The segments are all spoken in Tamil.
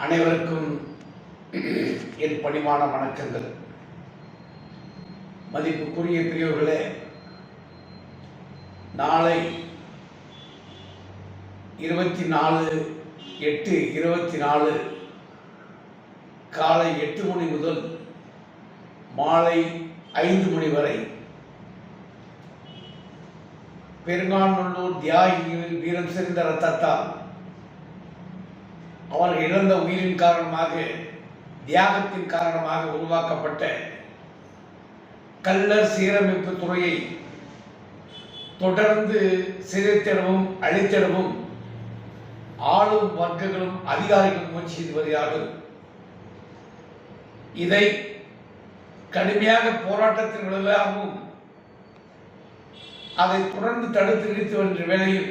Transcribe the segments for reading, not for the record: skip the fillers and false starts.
அனைவருக்கும் என் பணிவான வணக்கங்கள். மதிப்புக்குரிய பெரியோர்களே, நாளை 24/8/24 காலை 8 மணி முதல் மாலை 5 மணி வரை பெருங்காநல்லூர் தியாகிகளின் வீரம் செறிந்த இரத்தத்தால் அவர்கள் இழந்த உயிரின் காரணமாக, தியாகத்தின் காரணமாக உருவாக்கப்பட்ட கள்ளர் சீரமைப்பு துறையை தொடர்ந்து சிதைத்திடவும் அழித்திடவும் ஆளும் வர்க்கங்களும் அதிகாரிகளும் முயற்சி செய்து வருகிறார்கள். இதை கடுமையாக போராட்டத்தின் விளைவாகவும் அதை தொடர்ந்து தடுத்து நிறுத்தி வருகின்ற வேளையில்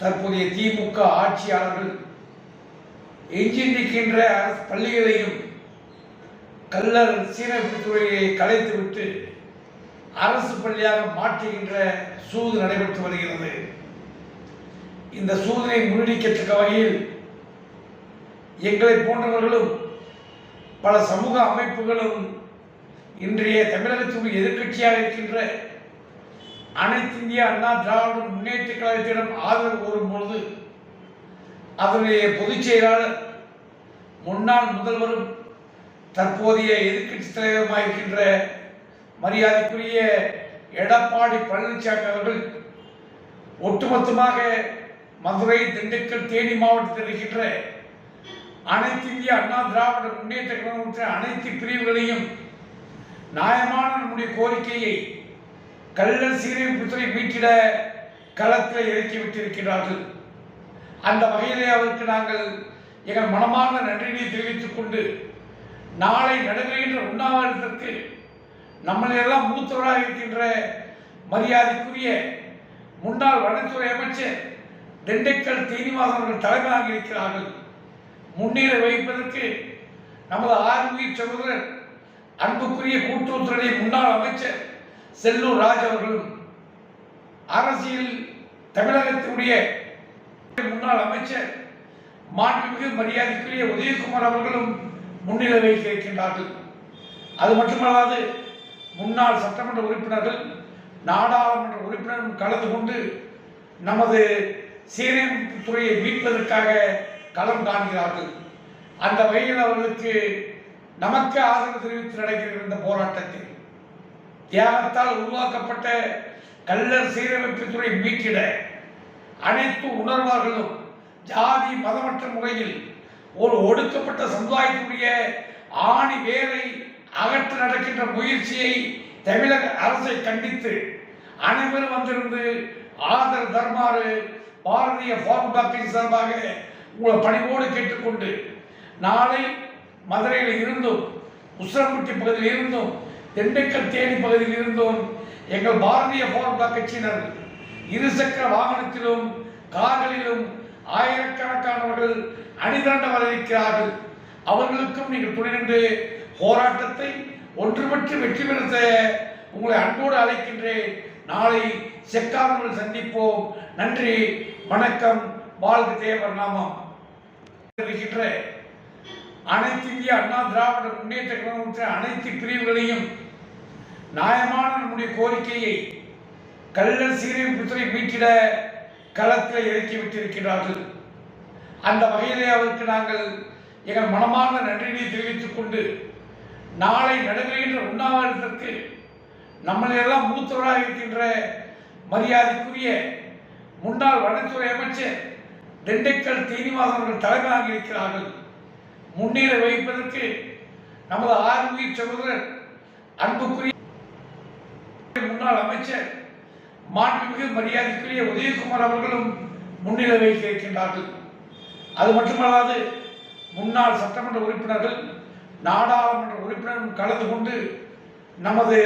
தற்போதைய திமுக ஆட்சியாளர்கள் எஞ்சின்றிருக்கின்ற பள்ளிகளையும் கள்ளர் சீரமைப்பு துறையை கலைத்துவிட்டு அரசு பள்ளியாக மாற்றுகின்ற சூது நடைபெற்று வருகிறது. இந்த சூதனை முறியடிக்கத்தக்க வகையில் எங்களை போன்றவர்களும் பல சமூக அமைப்புகளும் இன்றைய தமிழகத்தின் எதிர்க்கட்சியாக இருக்கின்ற அனைத்து இந்திய அண்ணா திராவிட முன்னேற்ற கழகத்திடம் ஆதரவு கோரும்பொழுது அதனுடைய பொதுச் செயலாளர் முன்னாள் முதல்வரும் தற்போதைய எதிர்க்கட்சி தலைவருமாக இருக்கின்ற மரியாதைக்குரிய எடப்பாடி பழனிசாமி அவர்கள் ஒட்டுமொத்தமாக மதுரை, திண்டுக்கல், தேனி மாவட்டத்தில் இருக்கின்ற அனைத்து இந்திய அண்ணா திராவிட முன்னேற்ற கழகத்தின் அனைத்து பிரிவுகளையும் நியாயமான நம்முடைய கோரிக்கையை கள்ளர் சீரமைப்பு துறை மீட்டிட களத்தில் இறக்கிவிட்டிருக்கிறார்கள். அந்த வகையிலே அவருக்கு நாங்கள் எங்கள் மனமார்ந்த நன்றியை தெரிவித்துக் கொண்டு நாளை நடைபெறுகின்ற உண்ணாவிரதத்திற்கு நம்மளெல்லாம் மூத்தவராக இருக்கின்ற மரியாதைக்குரிய முன்னாள் வனத்துறை அமைச்சர் திண்டுக்கல் சீனிவாசன் அவர்கள் தலைமையாக இருக்கிறார்கள். முன்னிலை வகிப்பதற்கு நமது ஆர்வீர் சகோதரர் அன்புக்குரிய கூட்டுறவுத்துறை முன்னாள் அமைச்சர் செல்லூர் ராஜ் அவர்களும், அரசியல் தமிழகத்தினுடைய முன்னாள் அமைச்சர் மாண்புமிகு மரியாதைக்குரிய உதயகுமார் அவர்களும் முன்னிலை வைக்க இருக்கின்றார்கள். அது மட்டுமல்லாது முன்னாள் சட்டமன்ற உறுப்பினர்கள், நாடாளுமன்ற உறுப்பினரும் கலந்து கொண்டு நமது சீரமைப்பு துறையை மீட்பதற்காக களம் காண்கிறார்கள். அந்த வகையில் அவர்களுக்கு நமக்கு ஆதரவு தெரிவித்து நடக்கிற இந்த போராட்டத்தில் தியாகத்தால் உருவாக்கப்பட்ட கள்ளர் சீரமைப்பு துறை மீட்டிட அனைத்து உணர்வார்களும் ஜாதி மதமற்ற முறையில் ஒரு ஒடுக்கப்பட்ட சமுதாயத்துடைய ஆணி வேரை அகற்ற நடக்கின்ற முயற்சியை தமிழக அரசை கண்டித்து அனைவரும் வந்திருந்து ஆதரவு தருமாறு பாரதிய ஃபார்முலாக்களின் சார்பாக உங்களை பணிவோடு கேட்டுக்கொண்டு, நாளை மதுரையில் இருந்தும், உசிலம்பட்டி பகுதியில் இருந்தும், திண்டுக்கல் தேனி பகுதியில் இருந்தும் எங்கள் பாரதிய ஃபார்முலா கட்சியினர் இருசக்கர வாகனத்திலும் கார்களிலும் ஆயிரக்கணக்கானவர்கள் அணிதிரண்ட வரவேற்கிறார்கள். அவர்களுக்கும் நீங்கள் துணை நின்று போராட்டத்தை ஒன்றுபட்டு வெற்றி பெறுத்த உங்களை அன்போடு அழைக்கின்றேன். நாளை செக்காமல் சந்திப்போம். நன்றி, வணக்கம், வாழ்க தேவர் நாமம். அனைத்து இந்திய அண்ணா திராவிட முன்னேற்ற கழகத்தின் அனைத்து பிரிவுகளையும் நியாயமான நம்முடைய கோரிக்கையை கள்ளர் சீரமைப்பு துறை மீட்டிட களத்தில் இறக்கிவிட்டிருக்கிறார்கள். அந்த வகையிலே அவருக்கு நாங்கள் எங்கள் மனமார்ந்த நன்றியை தெரிவித்துக் கொண்டு நாளை நடைபெறுகின்ற உண்ணாவிரதத்திற்கு நம்மளெல்லாம் மூத்தவராக இருக்கின்ற மரியாதைக்குரிய முன்னாள் வனத்துறை அமைச்சர் திண்டுக்கல் சீனிவாசன் அவர்கள் தலைமையாக இருக்கிறார்கள். முன்னிலை வகிப்பதற்கு நமது ஆர்வீர் சகோதரர் அன்புக்குரிய முன்னாள் அமைச்சர் மாண்புமிகு மரியாதைக்குரிய உதயகுமார் அவர்களும் முன்னிலை வைக்க இருக்கின்றார்கள். அது மட்டுமல்லாது முன்னாள் சட்டமன்ற உறுப்பினர்கள், நாடாளுமன்ற உறுப்பினரும் கலந்து கொண்டு நமது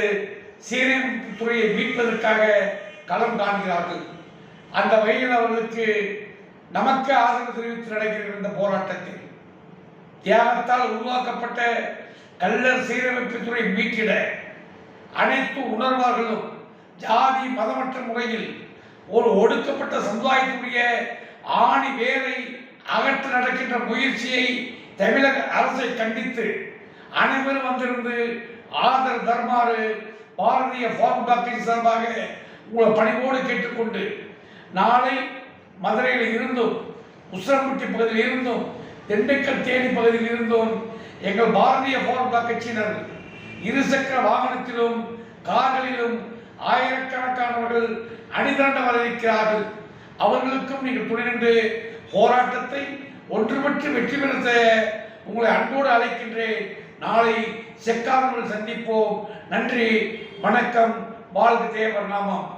சீரமைப்பு துறையை மீட்பதற்காக களம் காண்கிறார்கள். அந்த வகையில் அவர்களுக்கு நமக்கு ஆதரவு தெரிவித்து நடக்கிற இந்த போராட்டத்தில் தியாகத்தால் உருவாக்கப்பட்ட கள்ளர் சீரமைப்பு துறை மீட்டிட அனைத்து உணர்வார்களும் ஜாதி மதமற்ற முறையில் ஒரு ஒடுக்கப்பட்ட சமுதாயத்துடைய ஆணி வேரை அகற்ற நடக்கின்ற முயற்சியை தமிழக அரசை கண்டித்து அனைவரும் வந்திருந்து ஆதரவு தருமாறு பாரதிய ஃபார்வர்ட் பிளாக்கின் சார்பாக உங்களை பணிவோடு கேட்டுக்கொண்டு, நாளை மதுரையில் இருந்தும், உசிலம்பட்டி பகுதியில் இருந்தும், திண்டுக்கல் தேனி பகுதியில் இருந்தும் எங்கள் பாரதிய ஃபார்வர்ட் பிளாக் கட்சியினர் இருசக்கர வாகனத்திலும் கார்களிலும் ஆயிரக்கணக்கானவர்கள் அணிதிரண்ட வரவேற்கிறார்கள். அவர்களுக்கும் நீங்கள் துணை நின்று போராட்டத்தை ஒன்றுபட்டு வெற்றி பெற உங்களை அன்போடு அழைக்கின்றேன். நாளை செக்கானூரில் சந்திப்போம். நன்றி, வணக்கம். வாழ்க தேவர் நாமம்.